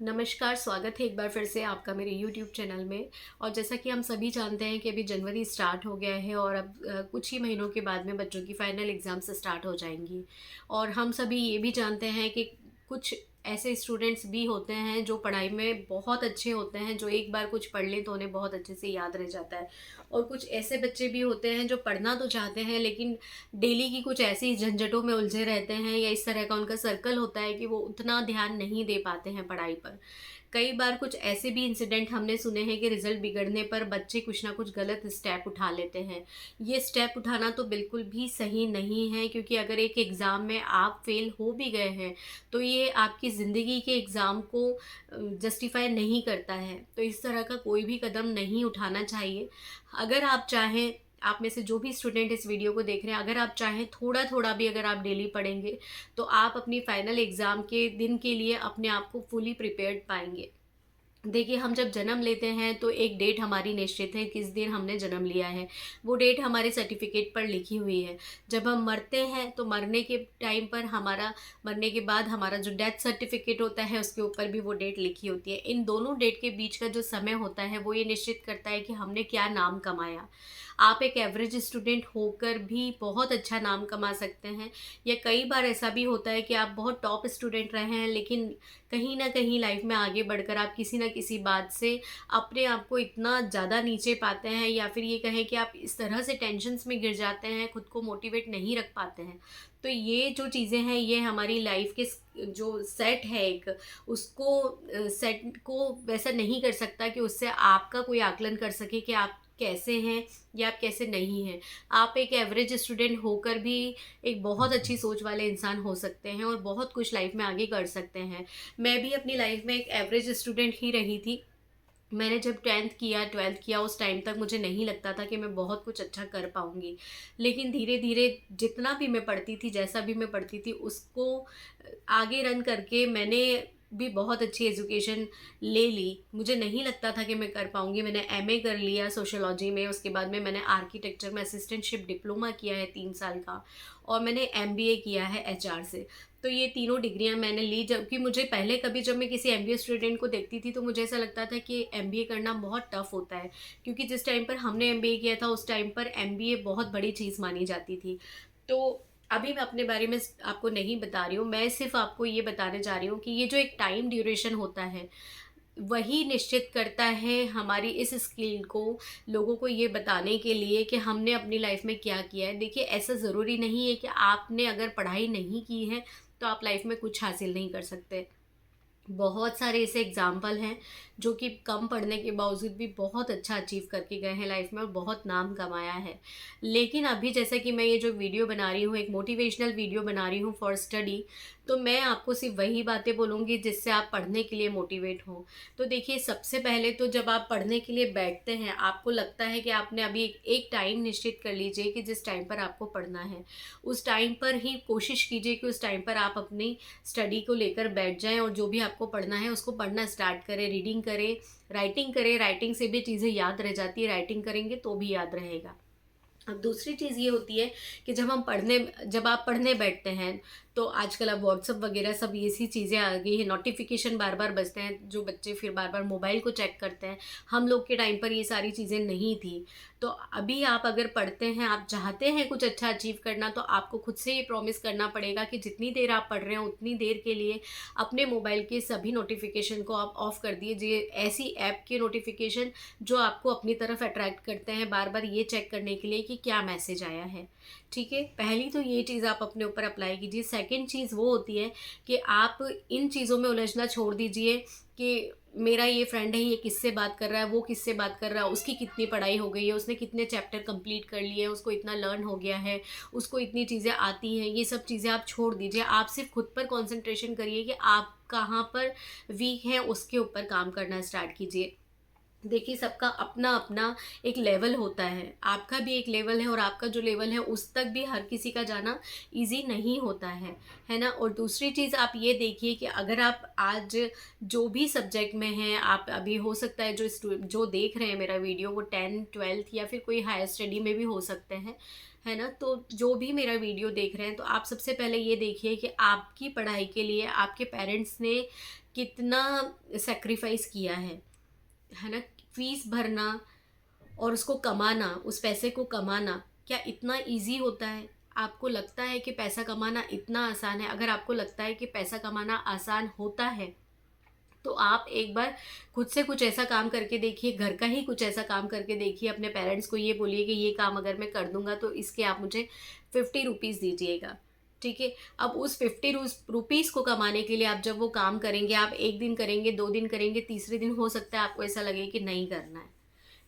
नमस्कार, स्वागत है एक बार फिर से आपका मेरे यूट्यूब चैनल में। और जैसा कि हम सभी जानते हैं कि अभी जनवरी स्टार्ट हो गया है और अब कुछ ही महीनों के बाद में बच्चों की फाइनल एग्ज़ाम्स स्टार्ट हो जाएंगी। और हम सभी ये भी जानते हैं कि कुछ ऐसे स्टूडेंट्स भी होते हैं जो पढ़ाई में बहुत अच्छे होते हैं, जो एक बार कुछ पढ़ लें तो उन्हें बहुत अच्छे से याद रह जाता है। और कुछ ऐसे बच्चे भी होते हैं जो पढ़ना तो चाहते हैं लेकिन डेली की कुछ ऐसी झंझटों में उलझे रहते हैं या इस तरह का उनका सर्कल होता है कि वो उतना ध्यान नहीं दे पाते हैं पढ़ाई पर। कई बार कुछ ऐसे भी इंसिडेंट हमने सुने हैं कि रिजल्ट बिगड़ने पर बच्चे कुछ ना कुछ गलत स्टेप उठा लेते हैं। ये स्टेप उठाना तो बिल्कुल भी सही नहीं है, क्योंकि अगर एक एग्ज़ाम में आप फेल हो भी गए हैं तो ये आपकी ज़िंदगी के एग्ज़ाम को जस्टिफाई नहीं करता है। तो इस तरह का कोई भी कदम नहीं उठाना चाहिए। अगर आप चाहें, आप में से जो भी स्टूडेंट इस वीडियो को देख रहे हैं, अगर आप चाहें थोड़ा-थोड़ा भी अगर आप डेली पढ़ेंगे, तो आप अपनी फाइनल एग्ज़ाम के दिन के लिए अपने आप को फुली प्रिपेयर्ड पाएँगे। देखिए, हम जब जन्म लेते हैं तो एक डेट हमारी निश्चित है, किस दिन हमने जन्म लिया है। वो डेट हमारे सर्टिफ़िकेट पर लिखी हुई है। जब हम मरते हैं तो मरने के टाइम पर मरने के बाद हमारा जो डेथ सर्टिफ़िकेट होता है उसके ऊपर भी वो डेट लिखी होती है। इन दोनों डेट के बीच का जो समय होता है वो ये निश्चित करता है कि हमने क्या नाम कमाया। आप एक एवरेज स्टूडेंट होकर भी बहुत अच्छा नाम कमा सकते हैं, या कई बार ऐसा भी होता है कि आप बहुत टॉप स्टूडेंट रहे हैं लेकिन कहीं न कहीं लाइफ में आगे बढ़कर आप किसी न किसी बात से अपने आप को इतना ज़्यादा नीचे पाते हैं, या फिर ये कहें कि आप इस तरह से टेंशन्स में गिर जाते हैं, खुद को मोटिवेट नहीं रख पाते हैं। तो ये जो चीज़ें हैं ये हमारी लाइफ के जो सेट है एक, उसको सेट को वैसा नहीं कर सकता कि उससे आपका कोई आकलन कर सके कि आप कैसे हैं या आप कैसे नहीं हैं। आप एक एवरेज स्टूडेंट होकर भी एक बहुत अच्छी सोच वाले इंसान हो सकते हैं और बहुत कुछ लाइफ में आगे कर सकते हैं। मैं भी अपनी लाइफ में एक एवरेज स्टूडेंट ही रही थी। मैंने जब 10th किया, 12th किया, उस टाइम तक मुझे नहीं लगता था कि मैं बहुत कुछ अच्छा कर पाऊँगी। लेकिन धीरे-धीरे जितना भी मैं पढ़ती थी, जैसा भी मैं पढ़ती थी, उसको आगे रन करके मैंने भी बहुत अच्छी एजुकेशन ले ली। मुझे नहीं लगता था कि मैं कर पाऊँगी। मैंने एमए कर लिया सोशियोलॉजी में, उसके बाद में मैंने आर्किटेक्चर में असिस्टेंटशिप डिप्लोमा किया है 3 साल का, और मैंने एमबीए किया है एचआर से। तो ये तीनों डिग्रियाँ मैंने ली, जबकि मुझे पहले कभी जब मैं किसी एमबीए स्टूडेंट को देखती थी तो मुझे ऐसा लगता था कि एमबीए करना बहुत टफ़ होता है, क्योंकि जिस टाइम पर हमने एमबीए किया था उस टाइम पर एमबीए बहुत बड़ी चीज़ मानी जाती थी। तो अभी मैं अपने बारे में आपको नहीं बता रही हूँ, मैं सिर्फ़ आपको ये बताने जा रही हूँ कि ये जो एक टाइम ड्यूरेशन होता है, वही निश्चित करता है हमारी इस स्किल को लोगों को ये बताने के लिए कि हमने अपनी लाइफ में क्या किया है। देखिए, ऐसा ज़रूरी नहीं है कि आपने अगर पढ़ाई नहीं की है तो आप लाइफ में कुछ हासिल नहीं कर सकते। बहुत सारे ऐसे एग्जाम्पल हैं जो कि कम पढ़ने के बावजूद भी बहुत अच्छा अचीव करके गए हैं लाइफ में और बहुत नाम कमाया है। लेकिन अभी जैसा कि मैं ये जो वीडियो बना रही हूँ, एक मोटिवेशनल वीडियो बना रही हूँ फॉर स्टडी, तो मैं आपको सिर्फ वही बातें बोलूँगी जिससे आप पढ़ने के लिए मोटिवेट हों। तो देखिए, सबसे पहले तो जब आप पढ़ने के लिए बैठते हैं, आपको लगता है कि आपने अभी एक टाइम निश्चित कर लीजिए कि जिस टाइम पर आपको पढ़ना है। उस टाइम पर ही कोशिश कीजिए कि उस टाइम पर आप अपनी स्टडी को लेकर बैठ जाएँ और जो भी आपको पढ़ना है उसको पढ़ना स्टार्ट करें, रीडिंग करें, राइटिंग करें। राइटिंग से भी चीज़ें याद रह जाती है, राइटिंग करेंगे तो भी याद रहेगा। अब दूसरी चीज़ ये होती है कि जब आप पढ़ने बैठते हैं तो आजकल अब व्हाट्सअप वगैरह सब ऐसी चीज़ें आ गई हैं, नोटिफिकेशन बार बार बजते हैं, जो बच्चे फिर बार बार मोबाइल को चेक करते हैं। हम लोग के टाइम पर ये सारी चीज़ें नहीं थी। तो अभी आप अगर पढ़ते हैं, आप चाहते हैं कुछ अच्छा अचीव करना, तो आपको खुद से ये प्रॉमिस करना पड़ेगा कि जितनी देर आप पढ़ रहे हैं उतनी देर के लिए अपने मोबाइल के सभी नोटिफिकेशन को आप ऑफ़ कर दीजिए। ऐसी ऐप के नोटिफिकेशन जो आपको अपनी तरफ अट्रैक्ट करते हैं, बार बार ये चेक करने के लिए कि क्या मैसेज आया है। ठीक है, पहली तो ये चीज़ आप अपने ऊपर अप्लाई कीजिए। सेकंड चीज़ वो होती है कि आप इन चीज़ों में उलझना छोड़ दीजिए कि मेरा ये फ्रेंड है, ये किससे बात कर रहा है, वो किससे बात कर रहा है, उसकी कितनी पढ़ाई हो गई है, उसने कितने चैप्टर कंप्लीट कर लिए हैं, उसको इतना लर्न हो गया है, उसको इतनी चीज़ें आती हैं। ये सब चीज़ें आप छोड़ दीजिए। आप सिर्फ खुद पर कंसंट्रेशन करिए कि आप कहाँ पर वीक हैं, उसके ऊपर काम करना स्टार्ट कीजिए। देखिए, सबका अपना अपना एक लेवल होता है, आपका भी एक लेवल है और आपका जो लेवल है उस तक भी हर किसी का जाना इजी नहीं होता है ना। और दूसरी चीज़ आप ये देखिए कि अगर आप आज जो भी सब्जेक्ट में हैं, आप अभी हो सकता है जो देख रहे हैं मेरा वीडियो वो 10th 12th या फिर कोई हायर स्टडी में भी हो सकते हैं, है ना। तो जो भी मेरा वीडियो देख रहे हैं, तो आप सबसे पहले ये देखिए कि आपकी पढ़ाई के लिए आपके पेरेंट्स ने कितना सेक्रीफाइस किया है ना। फीस भरना और उसको कमाना, उस पैसे को कमाना क्या इतना इजी होता है? आपको लगता है कि पैसा कमाना इतना आसान है? अगर आपको लगता है कि पैसा कमाना आसान होता है, तो आप एक बार खुद से कुछ ऐसा काम करके देखिए, घर का ही कुछ ऐसा काम करके देखिए। अपने पेरेंट्स को ये बोलिए कि ये काम अगर मैं कर दूंगा तो इसके आप मुझे 50 रुपीज़ दीजिएगा, ठीक है। अब उस 50 रुपीज़ को कमाने के लिए आप जब वो काम करेंगे, आप एक दिन करेंगे, 2 दिन करेंगे, तीसरे दिन हो सकता है आपको ऐसा लगे कि नहीं करना है।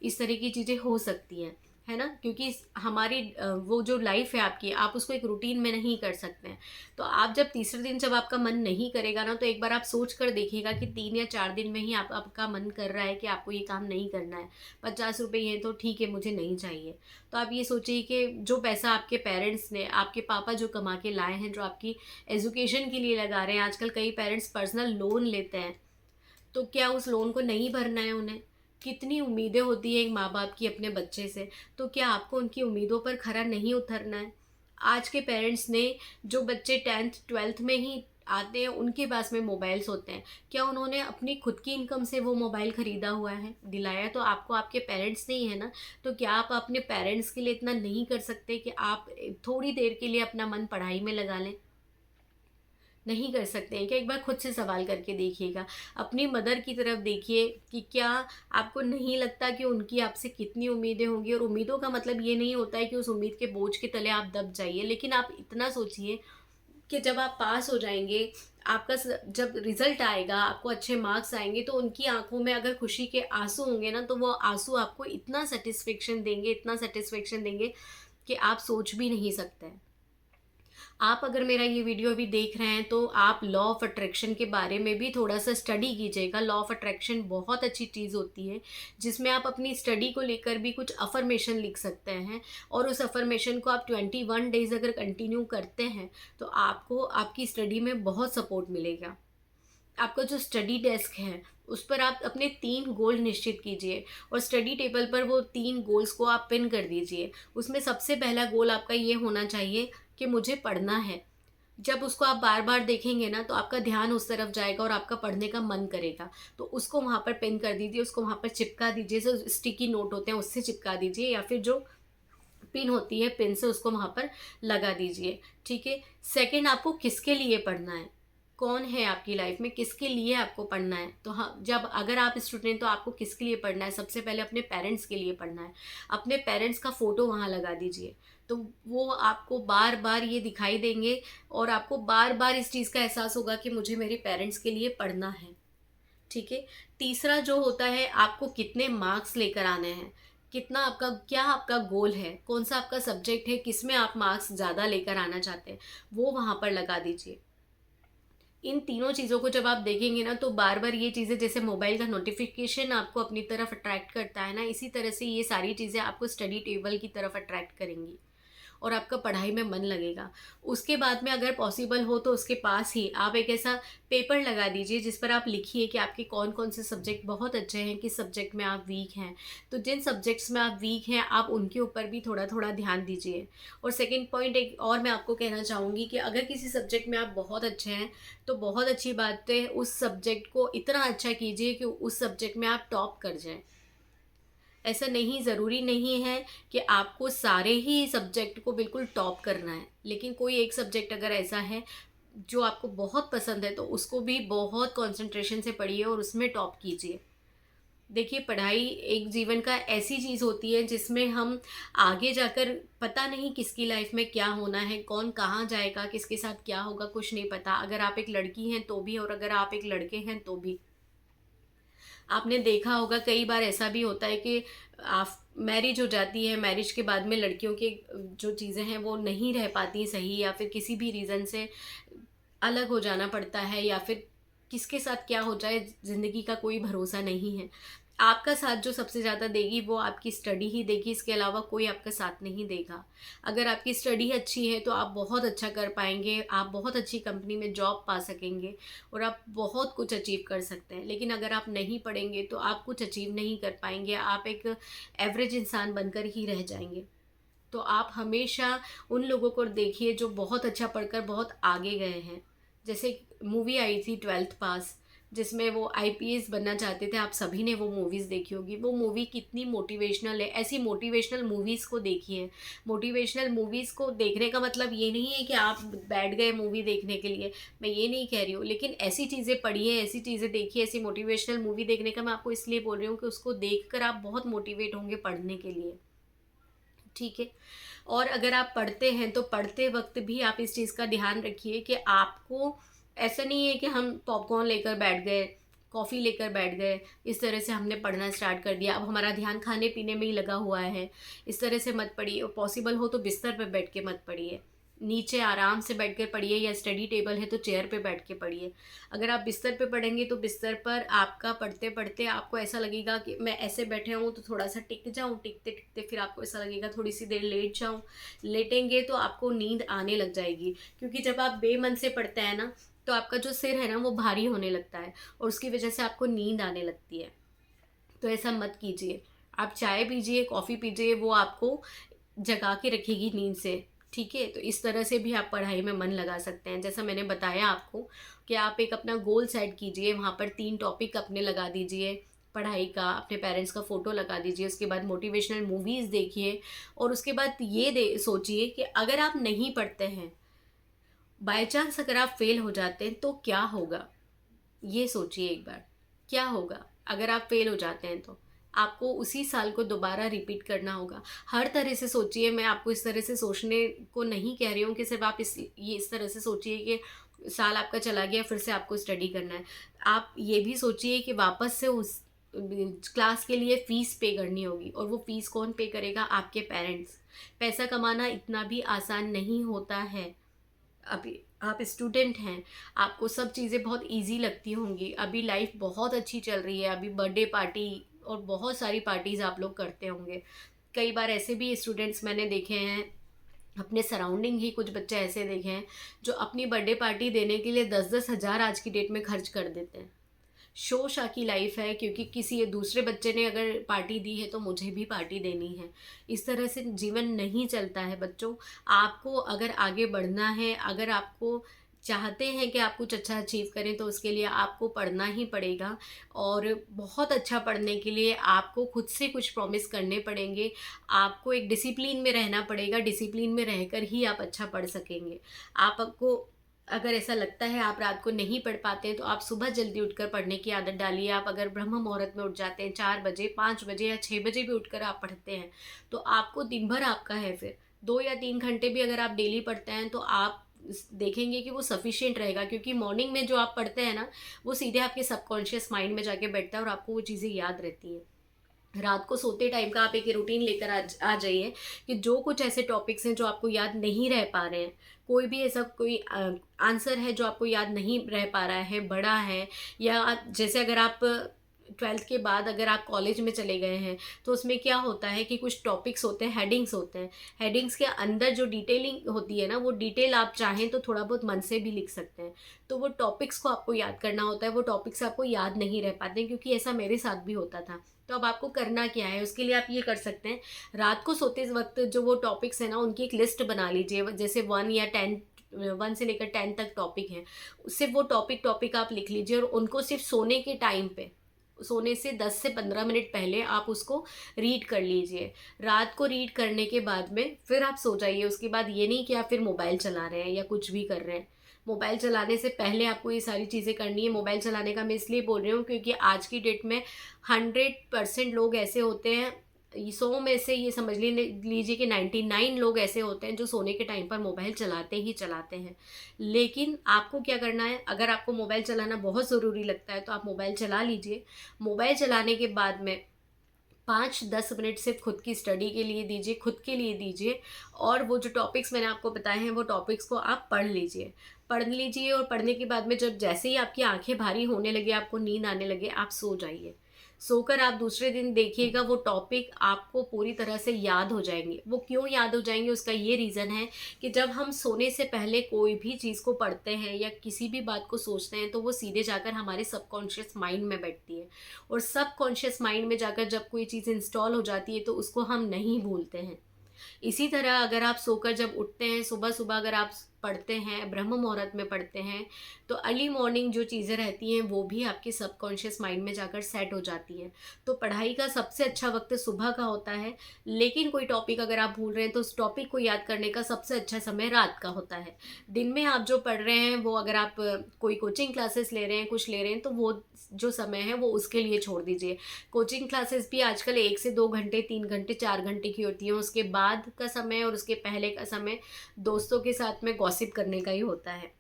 इस तरह की चीज़ें हो सकती हैं, है ना। क्योंकि हमारी वो जो लाइफ है आपकी, आप उसको एक रूटीन में नहीं कर सकते हैं। तो आप जब तीसरे दिन जब आपका मन नहीं करेगा ना, तो एक बार आप सोच कर देखिएगा कि 3 या 4 दिन में ही आपका मन कर रहा है कि आपको ये काम नहीं करना है, 50 रुपये हैं तो ठीक है, मुझे नहीं चाहिए। तो आप ये सोचिए कि जो पैसा आपके पेरेंट्स ने, आपके पापा जो कमा के लाए हैं, जो आपकी एजुकेशन के लिए लगा रहे हैं, आजकल कई पेरेंट्स पर्सनल लोन लेते हैं, तो क्या उस लोन को नहीं भरना है उन्हें? कितनी उम्मीदें होती है एक माँ बाप की अपने बच्चे से, तो क्या आपको उनकी उम्मीदों पर खरा नहीं उतरना है? आज के पेरेंट्स ने, जो बच्चे 10th 12th में ही आते हैं उनके पास में मोबाइल्स होते हैं, क्या उन्होंने अपनी खुद की इनकम से वो मोबाइल ख़रीदा हुआ है? दिलाया तो आपको आपके पेरेंट्स ने ही है ना। तो क्या आप अपने पेरेंट्स के लिए इतना नहीं कर सकते कि आप थोड़ी देर के लिए अपना मन पढ़ाई में लगा लें? नहीं कर सकते हैं क्या? एक बार खुद से सवाल करके देखिएगा। अपनी मदर की तरफ देखिए कि क्या आपको नहीं लगता कि उनकी आपसे कितनी उम्मीदें होंगी। और उम्मीदों का मतलब ये नहीं होता है कि उस उम्मीद के बोझ के तले आप दब जाइए, लेकिन आप इतना सोचिए कि जब आप पास हो जाएंगे, जब रिजल्ट आएगा, आपको अच्छे मार्क्स आएंगे, तो उनकी आंखों में अगर खुशी के आंसू होंगे ना, तो वो आंसू आपको इतना सेटिस्फेक्शन देंगे, इतना सेटिस्फेक्शन देंगे कि आप सोच भी नहीं सकते हैं। आप अगर मेरा ये वीडियो अभी देख रहे हैं, तो आप लॉ ऑफ अट्रैक्शन के बारे में भी थोड़ा सा स्टडी कीजिएगा। लॉ ऑफ अट्रैक्शन बहुत अच्छी चीज़ होती है, जिसमें आप अपनी स्टडी को लेकर भी कुछ अफर्मेशन लिख सकते हैं, और उस अफर्मेशन को आप 21 डेज अगर कंटिन्यू करते हैं, तो आपको आपकी स्टडी में बहुत सपोर्ट मिलेगा। आपका जो स्टडी डेस्क है, उस पर आप अपने 3 गोल निश्चित कीजिए, और स्टडी टेबल पर वो 3 गोल्स को आप पिन कर दीजिए। उसमें सबसे पहला गोल आपका ये होना चाहिए कि मुझे पढ़ना है। जब उसको आप बार बार देखेंगे ना, तो आपका ध्यान उस तरफ जाएगा और आपका पढ़ने का मन करेगा। तो उसको वहाँ पर पिन कर दीजिए, उसको वहाँ पर चिपका दीजिए। जो स्टिकी नोट होते हैं उससे चिपका दीजिए, या फिर जो पिन होती है, पिन से उसको वहाँ पर लगा दीजिए, ठीक है। सेकंड, आपको किसके लिए पढ़ना है, कौन है आपकी लाइफ में, किसके लिए आपको पढ़ना है। तो हाँ, जब अगर आप स्टूडेंट, तो आपको किसके लिए पढ़ना है? सबसे पहले अपने पेरेंट्स के लिए पढ़ना है। अपने पेरेंट्स का फ़ोटो वहाँ लगा दीजिए, तो वो आपको बार बार ये दिखाई देंगे, और आपको बार बार इस चीज़ का एहसास होगा कि मुझे मेरे पेरेंट्स के लिए पढ़ना है, ठीक है। तीसरा जो होता है, आपको कितने मार्क्स लेकर आने हैं, कितना आपका, क्या आपका गोल है, कौन सा आपका सब्जेक्ट है, किस में आप मार्क्स ज़्यादा लेकर आना चाहते हैं, वो वहाँ पर लगा दीजिए। इन तीनों चीज़ों को जब आप देखेंगे ना, तो बार बार ये चीज़ें, जैसे मोबाइल का नोटिफिकेशन आपको अपनी तरफ अट्रैक्ट करता है ना, इसी तरह से ये सारी चीज़ें आपको स्टडी टेबल की तरफ अट्रैक्ट करेंगी, और आपका पढ़ाई में मन लगेगा। उसके बाद में अगर पॉसिबल हो, तो उसके पास ही आप एक ऐसा पेपर लगा दीजिए, जिस पर आप लिखिए कि आपके कौन कौन से सब्जेक्ट बहुत अच्छे हैं, किस सब्जेक्ट में आप वीक हैं। तो जिन सब्जेक्ट्स में आप वीक हैं, आप उनके ऊपर भी थोड़ा थोड़ा ध्यान दीजिए। और सेकेंड पॉइंट एक और मैं आपको कहना चाहूँगी कि अगर किसी सब्जेक्ट में आप बहुत अच्छे हैं, तो बहुत अच्छी बात है, उस सब्जेक्ट को इतना अच्छा कीजिए कि उस सब्जेक्ट में आप टॉप कर जाएं। ऐसा नहीं, ज़रूरी नहीं है कि आपको सारे ही सब्जेक्ट को बिल्कुल टॉप करना है, लेकिन कोई एक सब्जेक्ट अगर ऐसा है जो आपको बहुत पसंद है, तो उसको भी बहुत कंसंट्रेशन से पढ़िए और उसमें टॉप कीजिए। देखिए, पढ़ाई एक जीवन का ऐसी चीज़ होती है जिसमें हम आगे जाकर, पता नहीं किसकी लाइफ में क्या होना है, कौन कहाँ जाएगा, किसके साथ क्या होगा, कुछ नहीं पता। अगर आप एक लड़की हैं तो भी, और अगर आप एक लड़के हैं तो भी। आपने देखा होगा कई बार ऐसा भी होता है कि आप मैरिज हो जाती है, मैरिज के बाद में लड़कियों के जो चीज़ें हैं वो नहीं रह पाती सही, या फिर किसी भी रीज़न से अलग हो जाना पड़ता है, या फिर किसके साथ क्या हो जाए, ज़िंदगी का कोई भरोसा नहीं है। आपका साथ जो सबसे ज़्यादा देगी वो आपकी स्टडी ही देगी, इसके अलावा कोई आपका साथ नहीं देगा। अगर आपकी स्टडी अच्छी है तो आप बहुत अच्छा कर पाएंगे, आप बहुत अच्छी कंपनी में जॉब पा सकेंगे और आप बहुत कुछ अचीव कर सकते हैं। लेकिन अगर आप नहीं पढ़ेंगे तो आप कुछ अचीव नहीं कर पाएंगे, आप एक एवरेज इंसान बनकर ही रह जाएंगे। तो आप हमेशा उन लोगों को देखिए जो बहुत अच्छा पढ़कर बहुत आगे गए हैं। जैसे मूवी आई थी 12th पास, जिसमें वो आईपीएस बनना चाहते थे, आप सभी ने वो मूवीज़ देखी होगी। वो मूवी कितनी मोटिवेशनल है, ऐसी मोटिवेशनल मूवीज़ को देखिए। मोटिवेशनल मूवीज़ को देखने का मतलब ये नहीं है कि आप बैठ गए मूवी देखने के लिए, मैं ये नहीं कह रही हूँ, लेकिन ऐसी चीज़ें पढ़िए, ऐसी चीज़ें देखिए। ऐसी मोटिवेशनल मूवी देखने का मैं आपको इसलिए बोल रही हूँ कि उसको देख कर आप बहुत मोटिवेट होंगे पढ़ने के लिए, ठीक है। और अगर आप पढ़ते हैं तो पढ़ते वक्त भी आप इस चीज़ का ध्यान रखिए कि आपको ऐसा नहीं है कि हम पॉपकॉर्न लेकर बैठ गए, कॉफ़ी लेकर बैठ गए, इस तरह से हमने पढ़ना स्टार्ट कर दिया, अब हमारा ध्यान खाने पीने में ही लगा हुआ है। इस तरह से मत पढ़िए, और पॉसिबल हो तो बिस्तर पर बैठ के मत पढ़िए। नीचे आराम से बैठ कर पढ़िए, या स्टडी टेबल है तो चेयर पे बैठ के पढ़िए। अगर आप बिस्तर पे पढ़ेंगे तो बिस्तर पर आपका पढ़ते पढ़ते आपको ऐसा लगेगा कि मैं ऐसे बैठे हूँ तो थोड़ा सा टिक जाऊँ, टिकते टिकते फिर आपको ऐसा लगेगा थोड़ी सी देर लेट जाऊँ। लेटेंगे तो आपको नींद आने लग जाएगी, क्योंकि जब आप बेमन से पढ़ते हैं ना तो आपका जो सिर है ना वो भारी होने लगता है और उसकी वजह से आपको नींद आने लगती है। तो ऐसा मत कीजिए। आप चाय पीजिए, कॉफ़ी पीजिए, वो आपको जगा के रखेगी नींद से, ठीक है। तो इस तरह से भी आप पढ़ाई में मन लगा सकते हैं। जैसा मैंने बताया आपको कि आप एक अपना गोल सेट कीजिए, वहाँ पर 3 टॉपिक अपने लगा दीजिए पढ़ाई का, अपने पेरेंट्स का फ़ोटो लगा दीजिए, उसके बाद मोटिवेशनल मूवीज़ देखिए, और उसके बाद ये सोचिए कि अगर आप नहीं पढ़ते हैं, बाय चांस अगर आप फेल हो जाते हैं तो क्या होगा। ये सोचिए एक बार, क्या होगा अगर आप फेल हो जाते हैं तो आपको उसी साल को दोबारा रिपीट करना होगा। हर तरह से सोचिए, मैं आपको इस तरह से सोचने को नहीं कह रही हूँ कि सिर्फ आप इस तरह से सोचिए कि साल आपका चला गया फिर से आपको स्टडी करना है। आप ये भी सोचिए कि वापस से उस क्लास के लिए फ़ीस पे करनी होगी, और वो फ़ीस कौन पे करेगा? आपके पेरेंट्स। पैसा कमाना इतना भी आसान नहीं होता है। अभी आप स्टूडेंट हैं, आपको सब चीज़ें बहुत इजी लगती होंगी। अभी लाइफ बहुत अच्छी चल रही है, अभी बर्थडे पार्टी और बहुत सारी पार्टीज़ आप लोग करते होंगे। कई बार ऐसे भी स्टूडेंट्स मैंने देखे हैं, अपने सराउंडिंग ही कुछ बच्चे ऐसे देखे हैं जो अपनी बर्थडे पार्टी देने के लिए 10-10 हज़ार आज की डेट में खर्च कर देते हैं। शो शा की लाइफ है, क्योंकि किसी दूसरे बच्चे ने अगर पार्टी दी है तो मुझे भी पार्टी देनी है। इस तरह से जीवन नहीं चलता है बच्चों। आपको अगर आगे बढ़ना है, अगर आपको चाहते हैं कि आप कुछ अच्छा अचीव करें, तो उसके लिए आपको पढ़ना ही पड़ेगा, और बहुत अच्छा पढ़ने के लिए आपको खुद से कुछ प्रॉमिस करने पड़ेंगे। आपको एक डिसिप्लिन में रहना पड़ेगा, डिसिप्लिन में रहकर ही आप अच्छा पढ़ सकेंगे। आपको अगर ऐसा लगता है आप रात को नहीं पढ़ पाते हैं तो आप सुबह जल्दी उठकर पढ़ने की आदत डालिए। आप अगर ब्रह्म मुहूर्त में उठ जाते हैं 4 बजे, 5 बजे या 6 बजे भी उठकर आप पढ़ते हैं तो आपको दिन भर आपका है। फिर 2 या 3 घंटे भी अगर आप डेली पढ़ते हैं तो आप देखेंगे कि वो सफिशिएंट रहेगा, क्योंकि मॉर्निंग में जो आप पढ़ते हैं ना वो सीधे आपके सबकॉन्शियस माइंड में जाके बैठता है और आपको वो चीज़ें याद रहती हैं। रात को सोते टाइम का आप एक रूटीन लेकर आ जाइए कि जो कुछ ऐसे टॉपिक्स हैं जो आपको याद नहीं रह पा रहे हैं, कोई भी ऐसा कोई आंसर है जो आपको याद नहीं रह पा रहा है, बड़ा है, या जैसे अगर आप 12th के बाद अगर आप कॉलेज में चले गए हैं तो उसमें क्या होता है कि कुछ टॉपिक्स होते हैं, हेडिंग्स होते हैं। हेडिंग्स के अंदर जो डिटेलिंग होती है ना, वो डिटेल आप चाहें तो थोड़ा बहुत मन से भी लिख सकते हैं। तो वो टॉपिक्स को आपको याद करना होता है, वो टॉपिक्स आपको याद नहीं रह पाते हैं, क्योंकि ऐसा मेरे साथ भी होता था। तो अब आपको करना क्या है, उसके लिए आप ये कर सकते हैं, रात को सोते वक्त जो वो टॉपिक्स हैं ना उनकी एक लिस्ट बना लीजिए। जैसे 1 या 10, 1 से लेकर 10 तक टॉपिक हैं, सिर्फ वो टॉपिक आप लिख लीजिए, और उनको सिर्फ सोने के टाइम पे, सोने से 10 से 15 मिनट पहले आप उसको रीड कर लीजिए। रात को रीड करने के बाद में फिर आप सो जाइए। उसके बाद ये नहीं कि आप फिर मोबाइल चला रहे हैं या कुछ भी कर रहे हैं। मोबाइल चलाने से पहले आपको ये सारी चीज़ें करनी है। मोबाइल चलाने का मैं इसलिए बोल रही हूँ क्योंकि आज की डेट में 100% लोग ऐसे होते हैं, 100 में से ये समझ लीजिए कि 99 लोग ऐसे होते हैं जो सोने के टाइम पर मोबाइल चलाते ही चलाते हैं। लेकिन आपको क्या करना है, अगर आपको मोबाइल चलाना बहुत ज़रूरी लगता है तो आप मोबाइल चला लीजिए। मोबाइल चलाने के बाद में 5-10 मिनट सिर्फ खुद की स्टडी के लिए दीजिए, खुद के लिए दीजिए, और वो जो टॉपिक्स मैंने आपको बताए हैं वो टॉपिक्स को आप पढ़ लीजिए, और पढ़ने के बाद में जब जैसे ही आपकी आंखें भारी होने लगे, आपको नींद आने लगे, आप सो जाइए। सोकर आप दूसरे दिन देखिएगा वो टॉपिक आपको पूरी तरह से याद हो जाएंगे। वो क्यों याद हो जाएंगे, उसका ये रीज़न है कि जब हम सोने से पहले कोई भी चीज़ को पढ़ते हैं या किसी भी बात को सोचते हैं तो वो सीधे जाकर हमारे सबकॉन्शियस माइंड में बैठती है, और सबकॉन्शियस माइंड में जाकर जब कोई चीज़ इंस्टॉल हो जाती है तो उसको हम नहीं भूलते हैं। इसी तरह अगर आप सोकर जब उठते हैं, सुबह सुबह अगर आप पढ़ते हैं, ब्रह्म मुहूर्त में पढ़ते हैं, तो अर्ली मॉर्निंग जो चीज़ें रहती हैं वो भी आपके सबकॉन्शियस माइंड में जाकर सेट हो जाती है। तो पढ़ाई का सबसे अच्छा वक्त सुबह का होता है, लेकिन कोई टॉपिक अगर आप भूल रहे हैं तो उस टॉपिक को याद करने का सबसे अच्छा समय रात का होता है। दिन में आप जो पढ़ रहे हैं वो अगर आप कोई कोचिंग क्लासेस ले रहे हैं, कुछ ले रहे हैं, तो वो जो समय है वो उसके लिए छोड़ दीजिए। कोचिंग क्लासेस भी आजकल 1 से 2 घंटे, 3 घंटे, 4 घंटे की होती हैं। उसके बाद का समय और उसके पहले का समय दोस्तों के साथ में गॉसिप करने का ही होता है।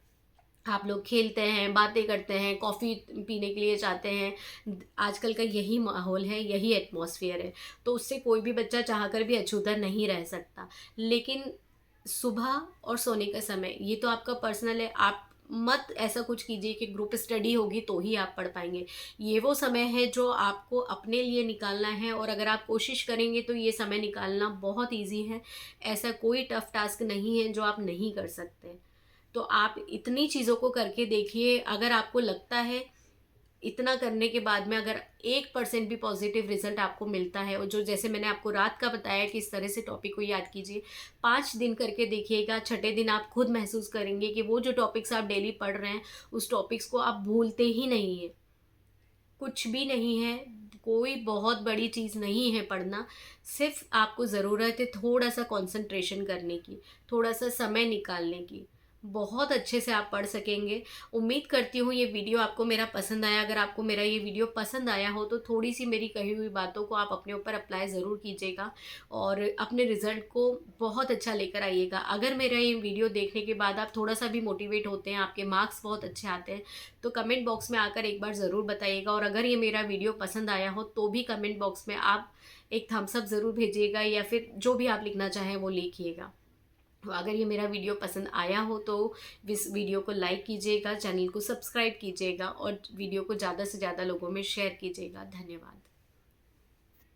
आप लोग खेलते हैं, बातें करते हैं, कॉफ़ी पीने के लिए जाते हैं। आजकल का यही माहौल है, यही एटमॉस्फेयर है। तो उससे कोई भी बच्चा चाहकर भी अछूता नहीं रह सकता। लेकिन सुबह और सोने का समय ये तो आपका पर्सनल है। आप मत ऐसा कुछ कीजिए कि ग्रुप स्टडी होगी तो ही आप पढ़ पाएंगे। ये वो समय है जो आपको अपने लिए निकालना है, और अगर आप कोशिश करेंगे तो ये समय निकालना बहुत ईजी है। ऐसा कोई टफ टास्क नहीं है जो आप नहीं कर सकते। तो आप इतनी चीज़ों को करके देखिए। अगर आपको लगता है इतना करने के बाद में अगर 1% भी पॉजिटिव रिजल्ट आपको मिलता है, और जो जैसे मैंने आपको रात का बताया कि इस तरह से टॉपिक को याद कीजिए, 5 दिन करके देखिएगा। छठे दिन आप खुद महसूस करेंगे कि वो जो टॉपिक्स आप डेली पढ़ रहे हैं उस टॉपिक्स को आप भूलते ही नहीं है। कुछ भी नहीं है, कोई बहुत बड़ी चीज़ नहीं है पढ़ना। सिर्फ आपको ज़रूरत है थोड़ा सा कंसंट्रेशन करने की, थोड़ा सा समय निकालने की। बहुत अच्छे से आप पढ़ सकेंगे। उम्मीद करती हूँ ये वीडियो आपको मेरा पसंद आया। अगर आपको मेरा ये वीडियो पसंद आया हो तो थोड़ी सी मेरी कही हुई बातों को आप अपने ऊपर अप्लाई ज़रूर कीजिएगा, और अपने रिज़ल्ट को बहुत अच्छा लेकर आइएगा। अगर मेरा ये वीडियो देखने के बाद आप थोड़ा सा भी मोटिवेट होते हैं, आपके मार्क्स बहुत अच्छे आते हैं, तो कमेंट बॉक्स में आकर एक बार ज़रूर बताइएगा। और अगर ये मेरा वीडियो पसंद आया हो तो भी कमेंट बॉक्स में आप एक थम्स अप ज़रूर भेजिएगा, या फिर जो भी आप लिखना चाहें वो लिखिएगा। तो अगर ये मेरा वीडियो पसंद आया हो तो इस वीडियो को लाइक कीजिएगा, चैनल को सब्सक्राइब कीजिएगा, और वीडियो को ज़्यादा से ज़्यादा लोगों में शेयर कीजिएगा। धन्यवाद।